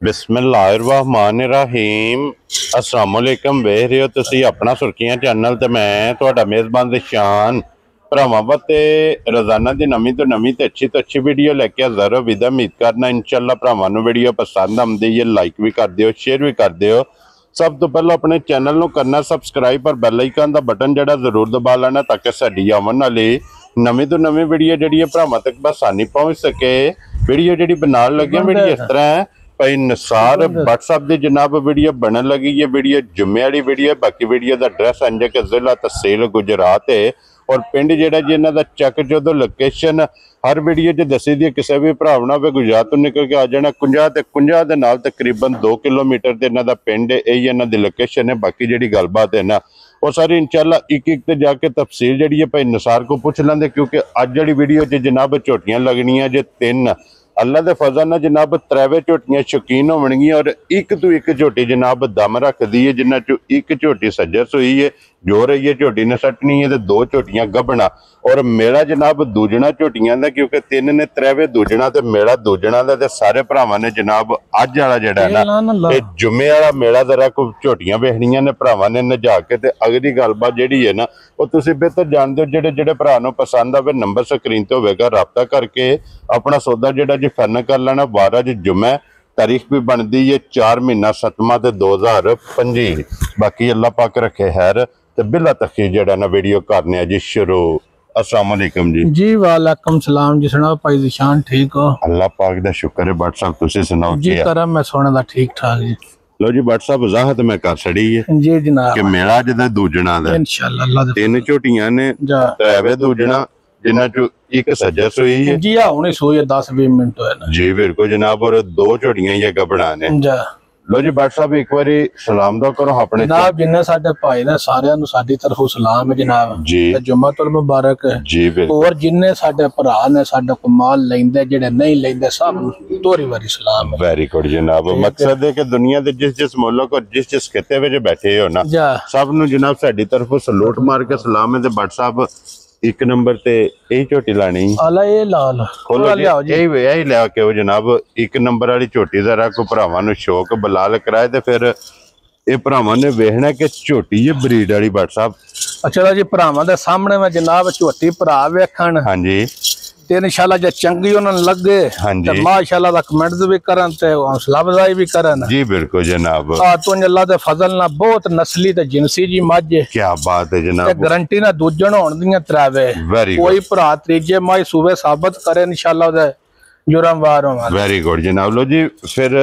बिस्मिल्लाहिर्रहमानिर्रहीम अस्सलाम वालेकुम। वेख रहे हो तुसी अपना सुर्खियां चैनल ते मैं तुहाडा मेज़बान दिशान भरावां वास्ते रोजाना की नवीं तो अच्छी वीडियो लैके हाज़र हो। विदा उम्मीद करना इंशाअल्लाह भरावां नूं वीडियो पसंद आउंदी है, लाइक भी कर दिओ, शेयर भी कर दिओ। सब तो पहले अपने चैनल नूं करना सबसक्राइब और बैल आइकन दा बटन जड़ा जरूर दबा लेना ताकि साडी आवन वाली नवीं तो नवीं वीडियो जिहड़ी भरावां तक बसानी पहुंच सके। वीडियो जिहड़ी बनाउण लगे वीडियो इस तरह है भाई निसार व्हाट्सएप की जनाब वीडियो बनने लगी है। वीडियो जुम्मे वाली वीडियो, बाकी वीडियो का एड्रैस इंज के जिला तहसील गुजरात है और पिंड जिहड़ा जी इन्हां दा चक जो लोकेशन हर वीडियो च दसी दी। किसी भी भरा ना होवे गुजरात तो निकल के आ जाना। 50 दे नाल तकरीबन 2 किलोमीटर ते इन्हां दा पिंड है, यही इन्हां दी लोकेशन है। बाकी जिहड़ी गलबात है ना वो सारी इंशाअल्लाह एक एक ते जाके तफसील जिहड़ी है भाई निसार को पुछ लेंदे, क्योंकि अज वाली वीडियो च जनाब झोटियां लगनियां जे 3 अल्लाह दे फजल नाल जनाब 3 झोटियां शौकीन होवणगियां और एक तो एक झोटी जनाब दम रखदी है, जिन्हां चों एक झोटी सज्जर सूई है जो रही है झोटी ने सटनी है, तो 2 झोटियां गबना और मेला जनाब दूजना झोटियां दा, क्योंकि 3 ने 3 दूजना ते मेला दूजना दा। ते सारे भरावां ने जनाब अज वाला जिहड़ा है ना ये जुम्मे वाला मेला जरा को झोटियां वेखणियां ने भरावां ने नजा के। ते अगली गलबात जिहड़ी है ना वो तुसीं बेहतर जानदे हो। जिहड़े जिहड़े भरा नूं पसंद आवे नंबर स्क्रीन ते होवेगा, राबता करके अपना सौदा जिहड़ा जी फाइनल कर लेना। 12 जुम्मे तारीख भी बनती है 4 महीना 7वां ते 2025। बाकी अल्लाह पाक रखे खैर ते बिला तखी जड़ा ना वीडियो करने जी शुरू। अस्सलाम वालेकुम जी। जी वालेकुम सलाम जी। सुनाओ भाई दिशान ठीक हो? अल्लाह पाक दा शुक्र है। व्हाट्सएप तुसी सुनाओ जी करम मैं सोने दा ठीक ठाक जी। लो जी व्हाट्सएप वजाहत मैं कर छड़ी है जी जनाब कि मेरा जदा दूजना दा इंशाअल्लाह अल्लाह दे 3 झोटियां ने त्रैवे दूजना जिन्हां चों एक सज्जर सूई है जी। हाँ हुणे सोई 10-20 मिनट होए ना जी बिल्कुल जनाब, और 2 झोटियां ये गबड़ा ने। जा लो जी व्हाट्सएप एक बारी सलाम दो करो अपने जनाब जिन्ने साडे भाई ने सारियां नूं साडी तरफों सलाम है जनाब जी। ते जुम्मतुल मुबारक है जी बिल्कुल। और जिन्ने साडे भरा ने साडे को माल लैंदे जेडे नहीं लैंदे सब नूं दोहरी वारी सलाम है। वेरी गुड जनाब। मकसद है कि दुनिया के जिस मुल्क और जिस खिते में बैठे हो ना सब नूं जनाब साडी तरफों सलूट मार के सलाम है। ते व्हाट्सएप एक नंबर ते यही झोटी लानी आला ये लाल खोलो जी यही लिया के वो जनाब एक नंबर वाली झोटी जरा को भरावां नूं शौक बलाल कराए ते फिर ये भरावां ने वेखना कि झोटी ये ब्रीड वाली। व्हाट्सएप अच्छा जी भरावां दे सामने में जनाब झोटी भरा वेखण हाँ जी ते इंशाअल्लाह जे चंगी उन्हें लगे ते माशाअल्लाह दा कमेंट्स भी करन ते हौसला अफजाई भी करन। जी बिल्कुल जनाब। तो अल्लाह दे फजल ना बहुत नस्ली ते जिनसी जी मझ है। क्या बात है जनाब। ते गारंटी ना दूजण होण दियां 3 कोई भरा त्रीजे माई सूबे साबित करे इंशाअल्लाह दे जुर्मवार होवे। वेरी गुड जनाब। लो जी फिर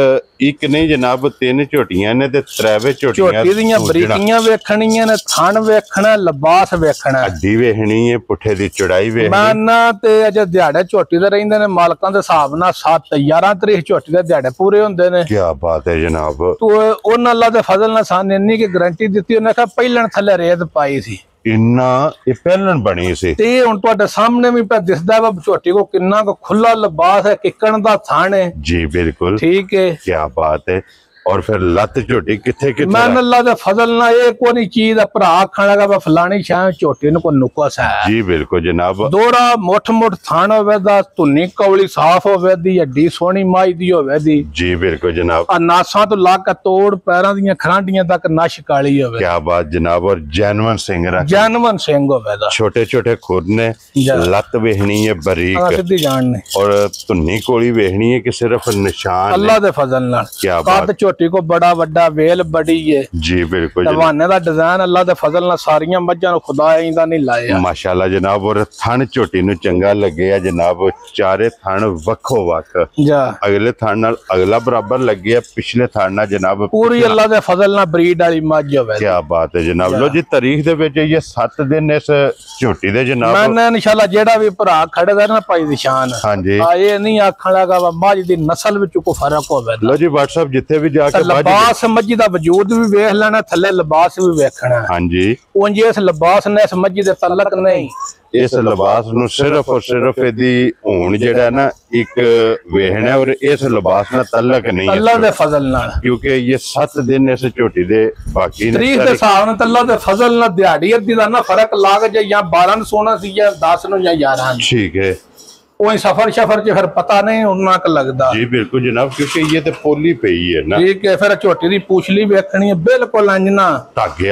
एक नहीं जनाब 3 झोटियां ने ते 3 झोटियां झोटी दियां बरीकियां वेखणियां ने, थण वेखणा, लिबास वेखणा, हड्डी वेखनी है, पुठे दी चौड़ाई वेखनी। माना ते अजे दिहाड़े झोटी दे रहिंदे ने मालकां दे हिसाब नाल 7-11 तरीक झोटी दे दिहाड़े पूरे हुंदे ने। क्या बात है जनाब। तो उन्हां अल्लाह दे फजल नाल सान इन्नी की गारंटी दित्ती, उन्हें कहा पहिलन थल्ले रेत पाई सी इन्ना ये पहलन बनी सी ते हुण तुहाडे सामने भी पे दिसदा वा झोटी को किन्ना को खुला लिबास है, किकण दा थान है। जी बिल्कुल ठीक है। क्या बात है। और फिर लत झोटी किथे किथे मैं अल्लाह दे फजल ना ये कोई चीज दा भरा आखण लगा वा फलानी शाय झोटी न को नुकस है। जी बिल्कुल जनाब। दोरा मुठ थान होवे दा, धुनी कौली साफ होवे दी, हड्डी सोहनी माई दी होवे दी। जी बिल्कुल जनाब। आ नासां तो ला के तोड़ पैरां दियां खरांडियां तक नश काली होवे। क्या बात जनाब। और जैनवन सिंह रख जैनवन सिंह होवे दा, छोटे छोटे खुर ने, लत वेखनी है बारीक सीधी जान ने, और धुनी कोली वेखनी है कि सिर्फ निशान अल्लाह दे फजल नाल। क्या बात। झोटी को बड़ा वड्डा वेल बड़ी है। जी बिल्कुल। दवाने दा डिजाइन अल्लाह दे फजल नाल सारियां मज्जां नूं खुदा इंदा नहीं लाया माशाअल्लाह जनाब। और थन झोटी नूं चंगा लगे है जनाब, चारे थन वक्खो वक्ख जा, अगले थन नाल अगला बराबर लगे, पिछले थन नाल जनाब पूरी अल्लाह दे फजल नाल ब्रीड वाली मज्ज होवे। क्या बात है जनाब। लो जी तारीख दे विच ये 7 दिन इस झोटी दे जनाब मैंने इंशाअल्लाह जेड़ा भी भरा खड़े दा ना भाई निशान हां जी ये नहीं आखण लगा वा मज्ज दी नस्ल विच कोई फर्क होवे। लो जी व्हाट्सएप जिथे भी जाके लिबास मज्जी दा वजूद भी वेख लेना, थल्ले लिबास भी वेखना। हां जी उंज इस लिबास ने इस मज्जी दे तल्लक नहीं, इस लिबास नूं सिर्फ और सिर्फ इहदी होण जेड़ा ना एक वेखना और इस लिबास नाल तल्लक नहीं है अल्लाह दे फजल नाल, क्योंकि ये 7 दिन इस झोटी दे बाकी तरीक दे हिसाब नाल अल्लाह दे फजल नाल दिहाड़ी अद्धी दा ना फर्क लाग जाए, या 12 नूं सोना सी या 10 नूं या 11। ठीक है। कोई सफर शफर च फिर पता नहीं उन्ना क लगदा। जी बिल्कुल जनाब, क्योंकि ये तो पोली पई है ना। ठीक है, फिर झोटी दी पूछली वेखनी है बिल्कुल अंजना धागे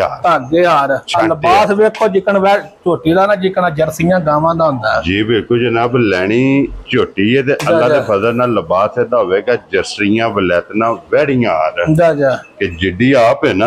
यार लिबास वेखो जिकन झोटी दा ना जिकन जर्सियां गावां दा हुंदा। जी बिल्कुल जनाब, लैनी झोटी है ते अल्लाह दे फजल नाल लिबास इहदा होवेगा जर्सियां वलैतना वैड़ियां आ कि जिड्डी आप है ना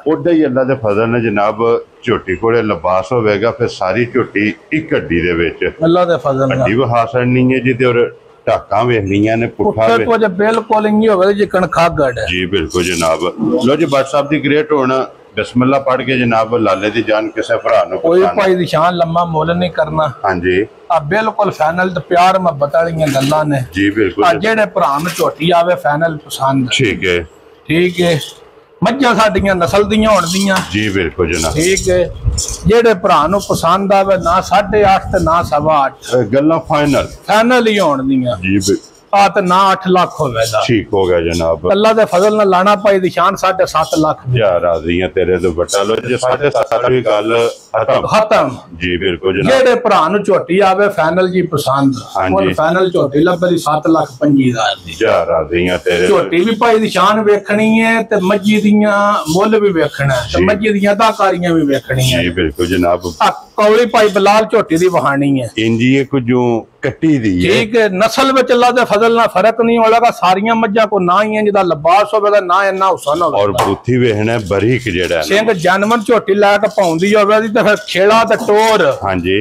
ओडा ही अल्लाह दे फजल नाल जनाब झोटी कोले लिबास होवेगा। फिर सारी झोटी एक हड्डी दे विच अल्लाह दे फजल नाल हड्डी वहा सड़नी है जी ते और टाकां वेखनियां ने पुट्ठा वे बिल्कुल इंज होवे जिकन खागड़। जी बिल्कुल जनाब। लो जी व्हाट्सएप दी ग्रेट होना बिस्मिल्लाह पढ़ के जनाब लाले दी जान किसे भरा नु कोई भाई दी शान लम्मा मोल नहीं करना। हां जी अब बिल्कुल फाइनल ते प्यार मोहब्बत वाली गल्लां ने। जी बिल्कुल। जेड़े भरा नु झोटी आवे फाइनल पसंद। ठीक है मज्जां साडियां नस्ल दियां होण दियां। जी बिल्कुल जनाब। ठीक है जेड़े भरा नु पसंद आवे ना 8.5 ते ना 8.25 गल्लां फाइनल ही होण दियां। जी तो ना 8 लाख होवेगा। ठीक हो गया जनाब, अल्लाह दे फजल नाल लाना पाई दी शान 7.5 लाख। या राजी हैं तेरे तो बटा लो जी 7.5 दी गल खत्म। जी बिल्कुल जनाब। जेड़े भरा नु झोटी आवे फाइनल जी पसंद और फाइनल झोटी लब्बी 7,25,000 दी। या राजी हैं तेरे झोटी भी पाई दी शान वेखनी है ते मज्जी दियां मुੱਲ भी वेखना है ते मज्जी दियां अदाकारियां भी वेखनी है। जी बिल्कुल जनाब। कौली पाई बलाल झोटी दी वहानी है इंजी कुछ कट्टी दी है। ठीक है नस्ल में अल्लाह दे फजल ना फर्क नहीं होगा। सारियां मज्जां को ना ही जिदा लिबास होवेगा ना इन्ना हुसन होवेगा और बूथी वेखना बरीक जेड़ा सिंह जानवर झोटी लाके पाउंदी होवे ते फिर खेड़ा ते टोर। हां जी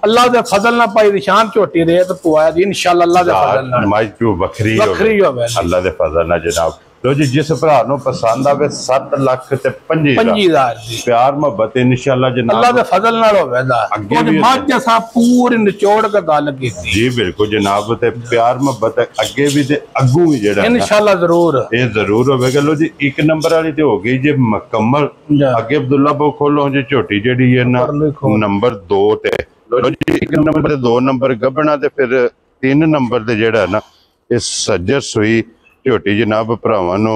अल्लाह दे फजल ना पाई दी शान झोटी रेत पुआया दी इंशाअल्लाह अल्लाह दे फजल ना नमाज क्यों बखरी होवे अल्लाह दे फजल ना जनाब। लो जी जिस भरा नु पसंद आवे 7,25,000 प्यार मोहब्बत इंशाअल्लाह जनाब अल्लाह दे फजल नाल होवेगा। कुछ मज सा पूरी निचोड़ के गल कीती। जी बिल्कुल जनाब ते प्यार मोहब्बत अगे भी ते अगू भी जेड़ा इंशाअल्लाह जरूर ये जरूर होवेगा। लो जी 1 नंबर वाली ते हो गई जे मुकम्मल। अगे अब्दुल्ला बो खोलो जी झोटी जेडी है ना नंबर 2 ते। लो जी 1 नंबर ते 2 नंबर गबना ते फिर 3 नंबर ते जेड़ा ना इस सज्जर सुई झोटी जनाब भरावां नू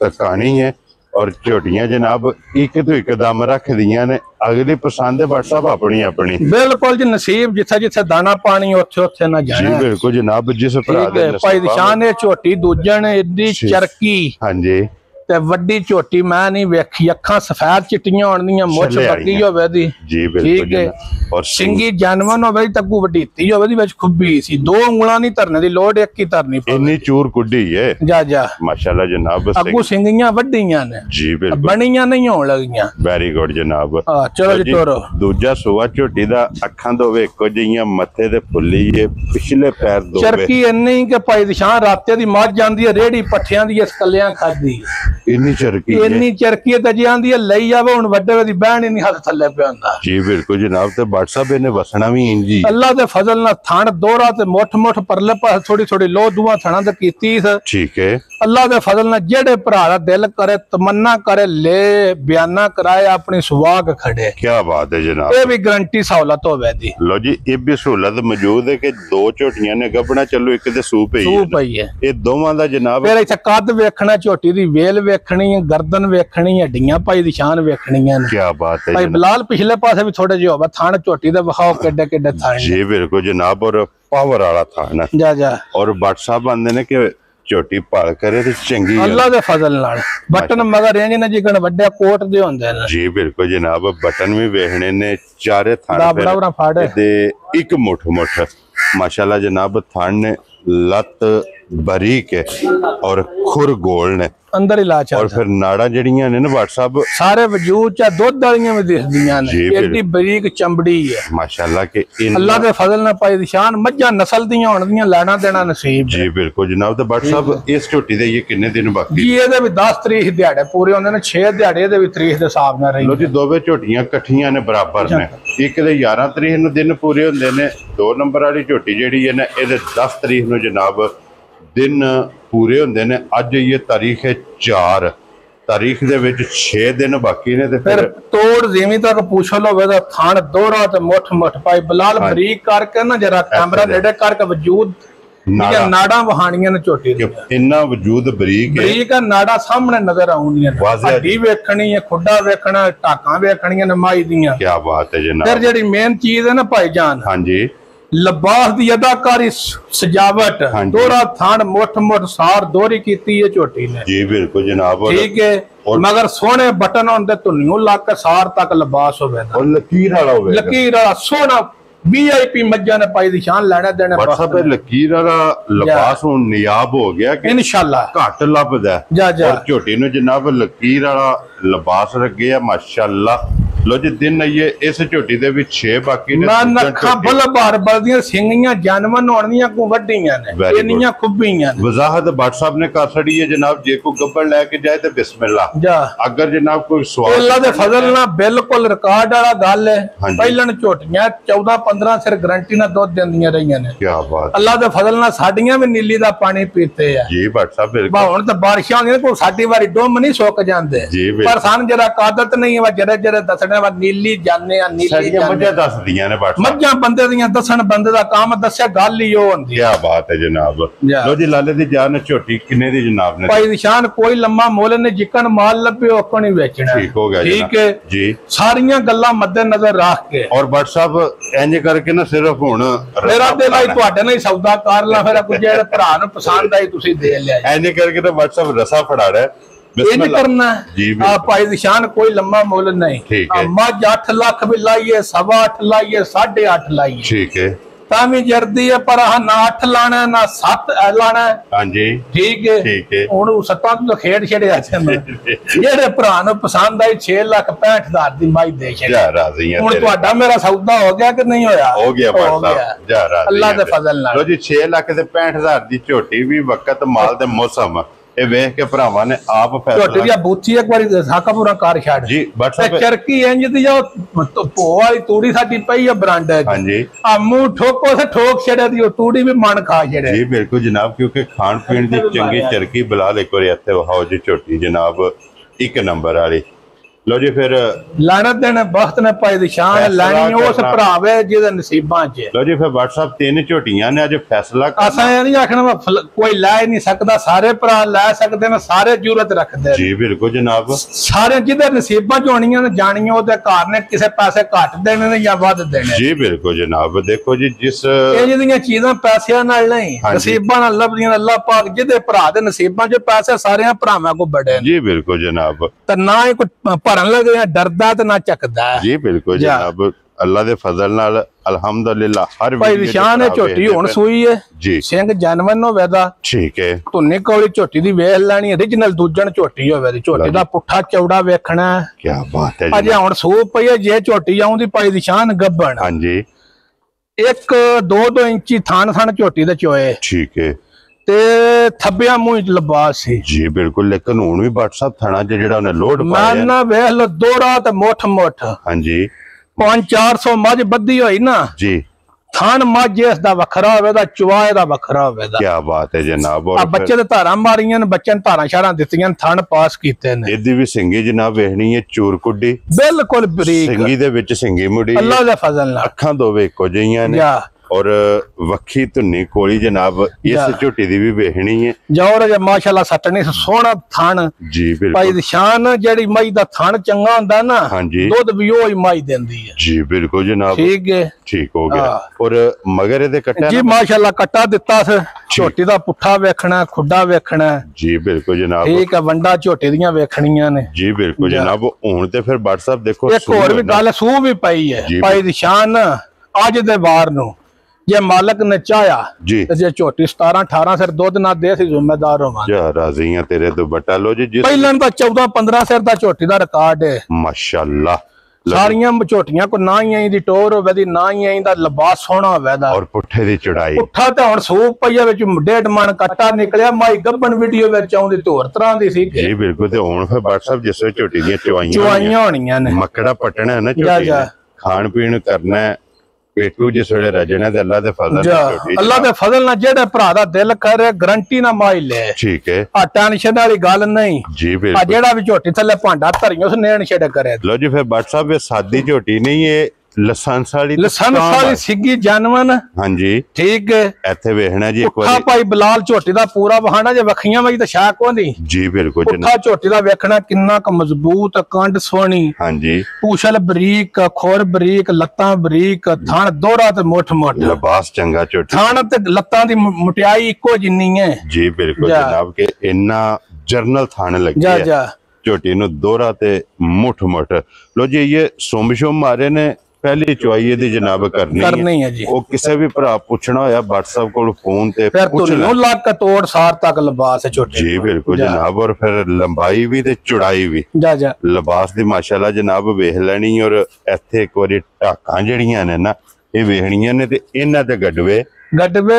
तकानी है और झोटियां जनाब एक तो एक दम रख दियां ने। अगली पसंद है व्हाट्सएप अपनी अपनी बिल्कुल जी नसीब जिथे जिथे दाना पानी उथे उथे ना जाए। जी बिल्कुल जनाब जिस भरा दे भाई निशान है झोटी दूजन इदी चरकी। हां जी ते वड्डी झोटी मैं नहीं वेखी अखां सफेद चिट्टियां होणदियां मुछ बक्की होवे दी। जी बिल्कुल है और सिंगी जानवर होवे दी तग्गू वडीती होवे दी विच खुब्बी सी 2 उंगलां नहीं धरने दी लोड़ एक ही धरनी पवे इन्नी चूर कुड्डी है। जा माशाल्लाह जनाब अग्गू सिंगियां वड्डियां ने। जी बिल्कुल बणियां नहीं होण लगियां। वेरी गुड जनाब। चलो जी तोरो दूजा सुआ झोटी दा अखां दोवे इक्को जिहियां मथे ते फुल्ली है पिछले पैर दोवे चरकी इन्नी के पाई दिशां राते दी मੱਝ ਜਾਂਦੀ है रेड़ी पट्ठियां दी कलियां खादी इन्नी चरकी ते जी आंदी है लई जावे हुन वड्डे दी बहन ही नहीं हाथ थल्ले पे हुंदा। जी बिल्कुल जनाब ते व्हाट्सएप इने वसना भी इंजी अल्लाह दे फजल ना थान दोहरा ते मुठ परले पास थोड़ी थोड़ी लो दुआ थाना ते कीती। ठीक है अल्लाह दे फजल ना जेड़े भरा दा दिल करे तमन्ना करे ले बयाना कराए अपनी सुवाग खड़े। क्या बात है जनाब ये भी गारंटी सहूलत होवे दी। लो जी ये भी सहूलत मौजूद है कि 2 झोटियां ने गबना चलो एक ते सूप है ये दोवां दा जनाब। फिर इथे कद वेखना झोटी दी वेल वेखनी है गर्दन वेखनी हड्डियां पाई दी शान वेखनी है। क्या बात है भाई बिलाल पिछले पासे भी थोड़े जे होवे थान झोटी दे वखाओ केडे केडे थान। जी बिल्कुल जनाब और पावर वाला थान जा और व्हाट्सएप आंदे ने कि झोटी पाल करे ते चंगी अल्लाह दे फजल नाल बटन मगर इंज ने जिकन वड्डे कोट दे होंदे ने। जी बिल्कुल जनाब बटन भी वेखने ने चारे थान बड़ा फाड़े ते एक मुठ माशाल्लाह जनाब थान ने लत बारीक है और खुर गोल ने अंदर इलाज और फिर नाड़ा जड़ियां ने व्हाट्सएप सारे वजूद चा दूध वालियां में दिखदियां ने एडी बारीक चमड़ी है माशाल्लाह के अल्लाह दे फजल ना पाई निशान मज्जां नस्ल दियां होणदियां लेना देना नसीब। जी बिल्कुल जनाब ते व्हाट्सएप इस झोटी दे ये कितने दिन बाकी जी ਇਹਦੇ ਵੀ 10 ਤਰੀਕ ਦਿਹਾੜੇ ਪੂਰੇ ਹੁੰਦੇ ਨੇ 6 ਦਿਹਾੜੇ ਇਹਦੇ ਵੀ ਤਰੀਕ ਦੇ ਹਿਸਾਬ ਨਾਲ ਰਹੀ। ਲੋ ਜੀ ਦੋਵੇਂ ਝੋਟੀਆਂ ਇਕੱਠੀਆਂ ਨੇ ਬਰਾਬਰ ਨੇ ਇੱਕ ਦੇ 11 ਤਰੀਕ ਨੂੰ ਦਿਨ ਪੂਰੇ ਹੁੰਦੇ ਨੇ 2 ਨੰਬਰ ਵਾਲੀ ਝੋਟੀ ਜਿਹੜੀ ਹੈ ਨਾ ਇਹਦੇ 10 ਤਰੀਕ ਨੂੰ ਜਨਾਬ दिन पूरे होंदे ने। अज ये तारीख है 4 तारीख दे विच 6 दिन बाकी ने ते फिर तोड़ जिमी तक पूछ लो वे थान दोहरा ते मुठ पाई बलाल बरीक करके ना जरा कैमरा नेड़े करके वजूद नाड़ा वहानियां ने झोटी इन्ना वजूद बरीक है नाड़ा सामने नजर आउंदियां हड्डी वेखनी है खुड्डा वेखना टाकां वेखणियां ने माई दियां। क्या बात है जनाब। फिर जेड़ी मेन चीज है ना भाईजान हां जी लिबास दी अदाकारी सजावट दोहरा थान मुठ मुठ सार दोहरी कीती है झोटी ने जी बिल्कुल जनाब ठीक है मगर सोने बटन होंदे धुनियों लग के सार तक लिबास होवे और लकीर वाला होवे लकीर वाला सोना VIP मज्जा ने पाई दी शान लेने देने WhatsApp पे लकीर वाला लिबास हुन नियाब हो गया कि इंशाल्लाह घट लभदा है और झोटी नु जनाब लकीर वाला लिबास रख गया माशाअल्लाह लो जी दिन ये इस झोटी दे भी 6 बाकी ने ना नखा बल बार बलदियां सिंगियां जानवन होणियां को वड्डियां ने इन्नियां खुबियां ने वजाहत WhatsApp ने कर छड़ी है जनाब जे को गब्बड़ लेके जाए ते बिस्मिल्लाह जा अगर जनाब कोई सवाल अल्लाह दे फजल ना बिल्कुल रिकॉर्ड वाला गल है पहलन झोटियां 14-15 सिर गारंटी ना दूध देंदियां रहियां ने क्या बात अल्लाह दे फजल ना साडियां भी नीली दा पानी पीते है जी WhatsApp बिल्कुल हुण ते बारिशां होंदियां कोई साडी वारी डोम नहीं सुक जांदे पर सान जरा आदत नहीं है जरे जरे दसने वा नीली जाने आ नीली जाने मज्जां दस दियां ने WhatsApp मज्जां बंदे दियां दसन बंदे दा काम दस्या गल ही ओ हुंदी क्या बात है जनाब लो जी लाले दी जान झोटी किन्ने दी जनाब ने भाई निशान कोई लम्मा मोल ने जिकन माल लपे ओकन ही बेचना ठीक हो गया ठीक है जी सारियां गल्लां मद्देनजर रख के और WhatsApp इंज करके ना सिर्फ हुन मेरा दिल आई ਤੁਹਾਡੇ ਨਾਲ ਸੌਦਾ ਕਰ ਲਾ ਫਿਰ ਕੁਝ ਜਿਹੜੇ ਭਰਾ ਨੂੰ ਪਸੰਦ ਆਈ ਤੁਸੀਂ ਦੇ ਲਿਆ ਇੰਜ ਕਰਕੇ ਤਾਂ WhatsApp ਰਸਾ ਫੜਾੜਾ ਹੈ ਇਹ ਨਹੀਂ ਕਰਨਾ ਆ ਭਾਈ ਨਿਸ਼ਾਨ ਕੋਈ ਲੰਮਾ ਮੁੱਲ ਨਹੀਂ ਮੱਝ 8 ਲੱਖ ਵੀ ਲਾਈਏ 8.5 ਲਾਈਏ 8.5 ਲਾਈਏ ਠੀਕ ਹੈ ਤਾਂ ਵੀ ਜਰਦੀ ਹੈ ਪਰ ਨਾ 8 ਲਾਣਾ ਨਾ 7 ਲਾਣਾ ਹਾਂਜੀ ਠੀਕ ਹੈ ਹੁਣ ਉਹ ਸੱਤਾਂ ਤੋਂ ਖੇਡ ਛੜਿਆ ਜਿਹੜੇ ਭਰਾ ਨੂੰ ਪਸੰਦ ਆਈ 6,65,000 ਦੀ ਮਾਈ ਦੇ ਛੜਿਆ ਰਾਜ਼ੀ ਹਾਂ ਹੁਣ ਤੁਹਾਡਾ ਮੇਰਾ ਸੌਦਾ ਹੋ ਗਿਆ ਕਿ ਨਹੀਂ ਹੋਇਆ ਹੋ ਗਿਆ ਜਾ ਰਾਜ਼ੀ ਅੱਲਾਹ ਦੇ ਫਜ਼ਲ ਨਾਲ ਲੋ ਜੀ 6,65,000 ਦੀ ਝੋਟੀ ਵੀ ਵਕਤ ਮਾਲ ਦੇ ਮੌਸਮ ਇਹ ਵੇਖ ਕੇ ਭਰਾਵਾਂ ਨੇ ਆਪ ਫੈਸਲਾ ਝੋਟੀ ਦੀ ਬੂਥੀ ਇੱਕ ਵਾਰੀ ਸਾਕਾ ਪੂਰਾ ਕਾਰ ਛੱਡ ਜੀ WhatsApp ਚਰਕੀ ਇੰਜ ਦੀ ਜੋ ਭੋ ਵਾਲੀ ਤੂੜੀ ਸਾਡੀ ਪਈ ਆ ਬਰਾਂਡ ਹਾਂਜੀ ਆ ਮੂੰਹ ਠੋਕੋ ਸੇ ਠੋਕ ਛੜਿਆ ਦੀ ਉਹ ਤੂੜੀ ਵੀ ਮਨ ਖਾ ਛੜਿਆ ਜੀ ਬਿਲਕੁਲ ਜਨਾਬ ਕਿਉਂਕਿ ਖਾਣ ਪੀਣ ਦੀ ਚੰਗੀ ਚਰਕੀ ਬਲਾਲ ਇੱਕ ਵਾਰੀ ਇੱਥੇ ਵਹਾਓ ਜੀ ਝੋਟੀ ਜਨਾਬ ਇੱਕ ਨੰਬਰ ਵਾਲੀ लो जी फिर लानत देने वक्त ने पाई दी शान लानी उस भरावे जिहदे नसीबां च लो जी फिर WhatsApp 3 झोटियां ने अज फैसला असां ये नहीं आखना कोई लै नहीं सकदा सारे भरा लै सकदे ने सारे जरूरत रखदे जी बिल्कुल जनाब सारे जिहदे नसीबां च होणियां ने जानियां ओदे घर ने किसे पैसे घट देने ने या वध देने जी बिल्कुल जनाब देखो जी जिस ये जिहदियां चीज़ां पैसियां नाल नहीं नसीबां नाल लभदियां अल्लाह पाक जिहदे भरा दे नसीबां च पैसे सारे भरावां को बड़े जी बिल्कुल जनाब ते ना ही कोई लगे डरदा ते ना चकदा जी बिल्कुल जनाब अल्लाह दे फजल नाल अल्हम्दुलिल्लाह हर भाई निशान है झोटी हुन सूई है जी सिंह जानवन होवे दा ठीक है धुन्नी कौली झोटी दी वेख लैनी ओरिजिनल दूजन झोटी होवे दी झोटी दा पुट्ठा चौड़ा वेखना क्या बात है अजे हुन सूप पई है जे झोटी आउंदी भाई निशान गब्बन हां जी 1-2 इंची थान झोटी दे चोए ठीक है ते थब्बिया मुंह लिबास सी जी बिल्कुल लेकिन हुन भी WhatsApp थाना जेड़ा ने लोड पाया ना वेख लो दोरा ते मुठ हां जी 500-400 मज बद्धी होई ना जी थान मज इस दा वखरा होवे दा चवाए दा वखरा होवे दा क्या बात है जनाब और बच्चे दे धारा मारियां ने बच्चे ने धारा शारा दित्तियां थान पास कीते ने इदी भी सिंगी जनाब वेखनी है चूर कुड्डी बिल्कुल बरीक सिंगी दे विच सिंगी मुड़ी अल्लाह दे फजल नाल अखां दोवे इक्को जिहियां ने और वखी धुन्नी कोली जनाब इस झोटी दी भी वेखनी है जोर जे माशाल्लाह सटनी सोहना थान जी बिल्कुल भाई शान जेड़ी मई दा थान चंगा हुंदा ना दूध भी ओही मई देंदी है जी बिल्कुल जनाब ठीक है ठीक हो गया और मगर दे कट्टा जी माशाल्लाह कट्टा दिता स झोटी दा पुट्ठा वेखना खुड्डा वेखना जी बिल्कुल जनाब ठीक है वंडा झोटी दियां वेखणियां ने जी बिल्कुल जनाब हुन ते फिर WhatsApp देखो एक और भी गल सू भी पई है भाई दी शान अज दे वार नु जे मालक ने चाया जे झोटी 17-18 सिर दूध ना दे सी जिम्मेदार होवां जा राज़ी हां तेरे तो बटा लो जी जिस पहलन दा 14-15 सिर दा झोटी दा रिकॉर्ड है माशाल्लाह सारियां झोटियां को ना ही आई दी टोर होवे दी ना ही आई दा लिबास सोहना होवे दा और पुट्ठे दी चढ़ाई पुट्ठा ते हुन सूप पईया विच 1.5 मन कट्टा निकलिया माई गब्बन वीडियो विच आउंदी तोर तरह दी सी जी बिल्कुल ते हुन फिर WhatsApp जिस झोटी दी चवाइयां होणियां ने मकड़ा पटना है ना झोटी खान पीन करना है पेटू जिस वेले रजना ते अल्लाह दे फजल अल्लाह दे फजल ना जेड़े भरा दा दिल करे गारंटी ना माई ले ठीक है आ टेंशन वाली गल नहीं जी बिल्कुल जेड़ा भी झोटी थल्ले भांडा धरियो उस नेण छेड़ करे लो जी फिर WhatsApp पे सादी झोटी नहीं है ਲਾਇਸੈਂਸ ਵਾਲੀ ਸਿੱਗੀ ਜਾਨਵਨ। ਹਾਂਜੀ ਠੀਕ ਹੈ, ਇੱਥੇ ਵੇਖਣਾ ਜੀ ਇੱਕ ਵਾਰੀ ਭਾਈ ਬਲਾਲ ਝੋਟੀ ਦਾ ਪੂਰਾ ਵਹਾਣਾ ਜੇ ਵੱਖੀਆਂ ਵਿੱਚ ਤਾਂ ਸ਼ਾਕ ਹੋਣੀ ਜੀ। ਬਿਲਕੁਲ ਜਨਾਬ, ਝੋਟੀ ਦਾ ਵੇਖਣਾ ਕਿੰਨਾ ਕ ਮਜ਼ਬੂਤ, ਕੰਡ ਸੋਹਣੀ। ਹਾਂਜੀ, ਪੂਛਲ ਬਰੀਕ, ਖੋਰ ਬਰੀਕ, ਲੱਤਾਂ ਬਰੀਕ, ਥਣ ਦੋਹਰਾ ਤੇ ਮੁੱਠ ਲਿਬਾਸ ਚੰਗਾ ਝੋਟੀ, ਥਣ ਤੇ ਲੱਤਾਂ ਦੀ ਮੁਟਿਆਈ ਇੱਕੋ ਜਿੰਨੀ ਹੈ ਜੀ। ਬਿਲਕੁਲ ਜਨਾਬ ਕਿ ਇੰਨਾ ਜਰਨਲ ਥਣ ਲੱਗਿਆ ਝੋਟੀ ਨੂੰ ਦੋਹਰਾ ਤੇ ਮੁੱਠ ਲੋ ਜੀ। ਇਹ ਸੁਮ ਮਾਰੇ ਨੇ ਪਹਿਲੀ ਚੁਆਈ ਇਹਦੀ ਜਨਾਬ ਕਰਨੀ ਹੈ ਜੀ। ਉਹ ਕਿਸੇ ਵੀ ਭਰਾ ਪੁੱਛਣਾ ਹੋਇਆ WhatsApp ਕੋਲ ਫੋਨ ਤੇ ਪੁੱਛ ਲਓ, ਲੱਕ ਤੋੜ ਸਾਰ ਤੱਕ ਲਿਬਾਸ ਹੈ ਝੋਟੀ ਜੀ। ਬਿਲਕੁਲ ਜਨਾਬ, ਔਰ ਫਿਰ ਲੰਬਾਈ ਵੀ ਤੇ ਚੌੜਾਈ ਵੀ ਲਿਬਾਸ ਦੀ ਮਾਸ਼ਾਅੱਲਾ ਜਨਾਬ ਵੇਖ ਲੈਣੀ। ਔਰ ਇੱਥੇ ਇੱਕ ਵਾਰੀ ਢਾਕਾਂ ਜਿਹੜੀਆਂ ਨੇ ਨਾ ਇਹ ਵੇਖਣੀਆਂ ਨੇ ਤੇ ਇਹਨਾਂ ਤੇ ਗੱਡਵੇ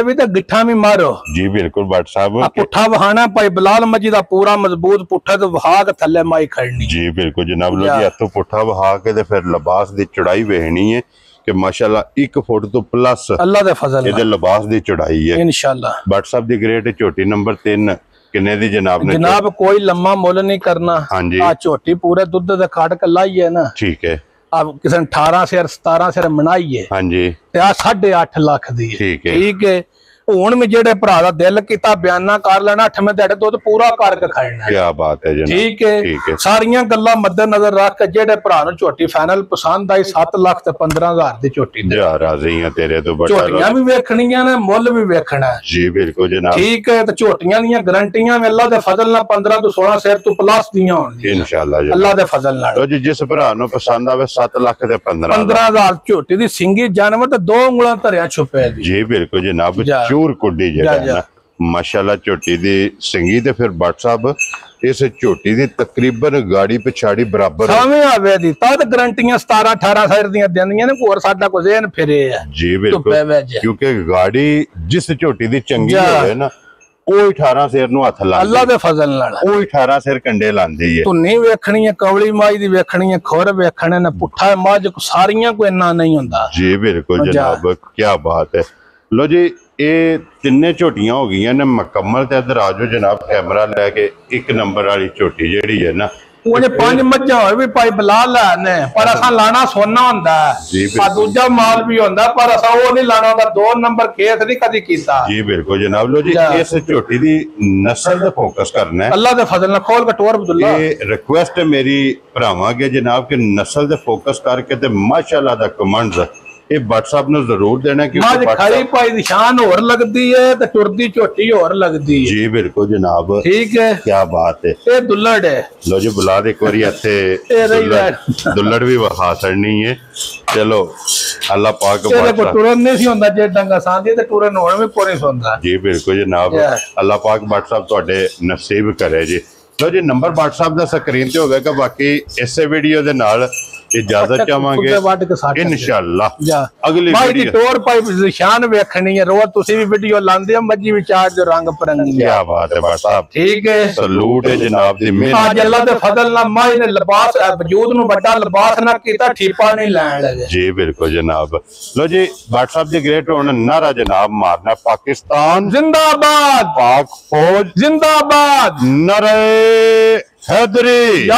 ਵੀ ਤੇ ਗਿੱਠਾਂ ਵੀ ਮਾਰੋ ਜੀ। ਬਿਲਕੁਲ ਬੱਟ ਸਾਹਿਬ, ਪੁੱਠਾ ਵਹਾਣਾ ਭਾਈ ਬਲਾਲ ਮੱਜੀ ਦਾ ਪੂਰਾ ਮਜ਼ਬੂਤ ਪੁੱਠਾ ਤੇ ਵਹਾ ਕੇ ਥੱਲੇ ਮਾਈ ਖੜਨੀ ਜੀ। ਬਿਲਕੁਲ ਜਨਾਬ, ਲੋ ਜੀ ਇੱਥੋਂ ਪੁੱਠਾ ਵਹਾ ਕੇ ਤੇ ਫਿਰ ਲਿਬਾਸ ਦੀ ਚੌੜਾਈ ਵੇਖਣੀ ਹੈ ਕਿ ਮਾਸ਼ਾਅੱਲਾ 1 ਫੁੱਟ ਤੋਂ ਪਲੱਸ ਅੱਲਾ ਦੇ ਫਜ਼ਲ ਇਹਦੇ ਲਿਬਾਸ ਦੀ ਚੌੜਾਈ ਹੈ ਇਨਸ਼ਾਅੱਲਾ। ਬੱਟ ਸਾਹਿਬ ਦੀ ਗ੍ਰੇਡ ਝੋਟੀ ਨੰਬਰ 3 ਕਿੰਨੇ ਦੀ ਜਨਾਬ ਨੇ? ਜਨਾਬ ਕੋਈ ਲੰਮਾ ਮੁੱਲ ਨਹੀਂ ਕਰਨਾ। ਆ ਝੋਟੀ ਪੂਰੇ ਦੁੱਧ ਦੇ ਕਾਟ ਕੇ ਲਾਈ ਹੈ ਨਾ। ਠੀਕ ਹੈ, ਕਿਸੇ ਨੇ 18 ਸਿਰ 17 ਸਿਰ ਬਣਾਈ ਹੈ। ਹਾਂਜੀ, ਤੇ ਆ 8.5 ਲੱਖ ਦੀ। ਠੀਕ ਹੈ। ਹੁਣ ਵੀ ਜਿਹੜੇ ਭਰਾ ਦਾ ਦਿਲ ਕੀਤਾ ਬਿਆਨਾ ਕਰ ਲੈਣਾ, 8ਵੇਂ ਦਿਹਾੜੇ ਦੁੱਧ ਪੂਰਾ ਕਰਕੇ ਖਾਣਾ। ਕੀ ਬਾਤ ਹੈ ਜਨਾਬ, ਠੀਕ ਹੈ। ਸਾਰੀਆਂ ਗੱਲਾਂ ਮੱਦੇ ਨਜ਼ਰ ਰੱਖ ਕੇ ਜਿਹੜੇ ਭਰਾ ਨੂੰ ਝੋਟੀ ਫਾਈਨਲ ਪਸੰਦ ਆਈ 7 ਲੱਖ ਤੇ 15,000 ਦੀ ਝੋਟੀ ਦੇ ਰਾਜ਼ੀ ਆ ਤੇਰੇ ਤੋਂ। ਝੋਟੀਆਂ ਵੀ ਵੇਖਣੀਆਂ ਨੇ, ਮੁੱਲ ਵੀ ਵੇਖਣਾ ਜੀ। ਬਿਲਕੁਲ ਜਨਾਬ, ਠੀਕ ਹੈ। ਤੇ ਝੋਟੀਆਂ ਦੀਆਂ ਗਰੰਟੀਆਂ ਵੀ ਅੱਲਾ ਦੇ ਫਜ਼ਲ ਨਾਲ 15 ਤੋਂ 16 ਸਿਰ ਤੋਂ ਪਲੱਸ ਦੀਆਂ ਹੋਣਗੀਆਂ ਇਨਸ਼ਾਅੱਲਾ ਅੱਲਾ ਦੇ ਫਜ਼ਲ ਨਾਲ। ਜੀ ਜਿਸ ਭਰਾ ਨੂੰ ਪਸੰਦ ਆਵੇ 7 ਲੱਖ ਤੇ 15,000 ਝੋਟੀ ਦੀ ਸਿੰਗੀ ਜਾਨਵਰ ਤੇ 2 ਉਂਗਲਾਂ ਧਰਿਆ ਛੁਪਿਆ ਜੀ। ਬਿਲਕੁਲ ਜਨਾਬ, ਚੂਰ ਕੁੱਡੀ ਜਿਹੜਾ ਮਾਸ਼ਾਅੱਲਾ ਝੋਟੀ ਦੀ ਸਿੰਗੀ ਤੇ ਫਿਰ ਬੱਟ ਸਾਹਿਬ ਇਸ ਝੋਟੀ ਦੀ ਤਕਰੀਬਨ ਗਾੜੀ ਪਿਛਾੜੀ ਬਰਾਬਰ ਸਾਵੇਂ ਆਵੇ ਦੀ ਤਾਂ ਗਰੰਟੀਆਂ 17 18 ਸਿਰ ਦੀਆਂ ਦਿੰਦੀਆਂ ਨੇ। ਹੋਰ ਸਾਡਾ ਕੋਈ ਜ਼ਹਿਨ ਫਿਰੇ ਆ ਜੀ। ਬਿਲਕੁਲ, ਕਿਉਂਕਿ ਗਾੜੀ ਜਿਸ ਝੋਟੀ ਦੀ ਚੰਗੀ ਹੋਵੇ ਨਾ ਉਹ 18 ਸਿਰ ਨੂੰ ਹੱਥ ਲਾ ਅੱਲਾ ਦੇ ਫਜ਼ਲ ਨਾਲ, ਉਹ 18 ਸਿਰ ਕੰਡੇ ਲਾਂਦੀ ਹੈ। ਧੁੰਨੀ ਵੇਖਣੀ ਹੈ, ਕਵਲੀ ਮਾਈ ਦੀ ਵੇਖਣੀ ਹੈ, ਖੁਰ ਵੇਖਣੇ ਨੇ, ਪੁੱਠਾ ਮਾਝ ਸਾਰੀਆਂ ਕੋਈ ਇੰਨਾ ਨਹੀਂ ਹੁੰਦਾ ਜੀ। ਬਿਲਕੁਲ ਜਨਾਬ, ਕੀ ਬਾਤ ਹੈ। ਲੋ ਜੀ ਇਹ ਤਿੰਨੇ ਝੋਟੀਆਂ ਹੋ ਗਈਆਂ ਨੇ ਮੁਕੰਮਲ। ਤੇ ਇੱਧਰ ਆ ਜਾਓ ਜਨਾਬ, ਕੈਮਰਾ ਲੈ ਕੇ। 1 ਨੰਬਰ ਵਾਲੀ ਝੋਟੀ ਜਿਹੜੀ ਹੈ ਨਾ ਉਹਨੇ 5 ਮੱਝਾਂ ਹੋਏ ਵੀ ਭਾਈ ਬਲਾਲ ਨੇ, ਪਰ ਅਸਾਂ ਲਾਣਾ ਸੋਨਾ ਹੁੰਦਾ ਆ, ਦੂਜਾ ਮਾਲ ਵੀ ਹੁੰਦਾ, ਪਰ ਅਸਾਂ ਉਹ ਨਹੀਂ ਲਾਣਾ ਹੁੰਦਾ। 2 ਨੰਬਰ ਕੇਸ ਨਹੀਂ ਕਦੀ ਕੀਤਾ ਜੀ। ਬਿਲਕੁਲ ਜਨਾਬ, ਲੋ ਜੀ ਇਸ ਝੋਟੀ ਦੀ ਨਸਲ ਤੇ ਫੋਕਸ ਕਰਨਾ ਹੈ ਅੱਲਾ ਦੇ ਫਜ਼ਲ ਨਾਲ। ਖੋਲ ਕੇ ਟੋਰ ਅਬਦੁੱਲਾ, ਇਹ ਰਿਕੁਐਸਟ ਹੈ ਮੇਰੀ ਭਰਾਵਾਂ ਕੇ ਜਨਾਬ ਕਿ ਨਸਲ ਤੇ ਫੋਕਸ ਕਰਕੇ ਤੇ ਮਾਸ਼ਾਅੱਲਾ ਦਾ ਕਮਾਂਡਸ ਇਹ WhatsApp ਨੂੰ ਜ਼ਰੂਰ ਦੇਣਾ ਕਿਉਂਕਿ ਖਾਲੀ ਭਾਈ ਦੀ ਸ਼ਾਨ ਹੋਰ ਲੱਗਦੀ ਹੈ ਤੇ ਟੁਰਦੀ ਝੋਟੀ ਹੋਰ ਲੱਗਦੀ ਹੈ ਜੀ। ਬਿਲਕੁਲ ਜਨਾਬ, ਠੀਕ ਹੈ, ਕੀ ਬਾਤ ਹੈ। ਇਹ ਦੁੱਲੜ ਹੈ। ਲੋ ਜੀ ਬੁਲਾ ਦੇ ਇੱਕ ਵਾਰੀ ਇੱਥੇ ਦੁੱਲੜ ਵੀ ਵਿਖਾ ਛੜਨੀ ਹੈ। ਚਲੋ ਅੱਲਾਹ ਪਾਕ ਟੁਰਨ ਨਹੀਂ ਸੀ ਹੁੰਦਾ ਜੇ ਡੰਗਾ ਸਾਂਦੀ ਤੇ ਟੁਰਨ ਹੋਣ ਵੀ ਕੋਈ ਨਹੀਂ ਹੁੰਦਾ ਜੀ। ਬਿਲਕੁਲ ਜਨਾਬ, ਅੱਲਾਹ ਪਾਕ WhatsApp ਤੁਹਾਡੇ ਨਸੀਬ ਕਰੇ ਜੀ। ਲੋ ਜੀ ਨੰਬਰ WhatsApp ਦਾ ਸਕਰੀਨ ਤੇ ਹੋਵੇਗਾ। ਬਾਕੀ ਇਸੇ ਵੀਡੀਓ ਦੇ ਨਾਲ ਇਜਾਜ਼ਤ ਚਾਹਾਂਗੇ ਇਨਸ਼ਾਅੱਲਾ। ਅਗਲੀ ਵੀਡੀਓ ਟੋਰ ਪਾਈਪ ਨਿਸ਼ਾਨ ਵੇਖਣੀ ਹੈ ਰੋਜ਼। ਤੁਸੀਂ ਵੀ ਵੀਡੀਓ ਲਾਉਂਦੇ ਹੋ, ਮੱਜੀ ਵਿਚਾਰ ਜੋ ਰੰਗ ਪਰੰਗੀ। ਕੀ ਬਾਤ ਹੈ ਬੱਟ ਸਾਹਿਬ, ਠੀਕ ਹੈ। ਸਲੂਟ ਹੈ ਜਨਾਬ ਦੀ ਮਿਹਨਤ। ਅੱਜ ਅੱਲਾ ਦੇ ਫਜ਼ਲ ਨਾਲ ਮਾਈ ਨੇ ਲਿਬਾਸ ਵਜੂਦ ਨੂੰ ਵੱਡਾ ਲਿਬਾਸ ਨਾ ਕੀਤਾ, ਠੀਪਾ ਨਹੀਂ ਲੈਣ ਲੱਗੇ ਜੀ। ਬਿਲਕੁਲ ਜਨਾਬ, ਲੋ ਜੀ ਬੱਟ ਸਾਹਿਬ ਦੀ ਗ੍ਰੇਟ ਹੁਣ ਨਾਰਾ ਜਨਾਬ ਮਾਰਨਾ, ਪਾਕਿਸਤਾਨ जिंदाबाद, पाक फौज जिंदाबाद, नारे हैदरी।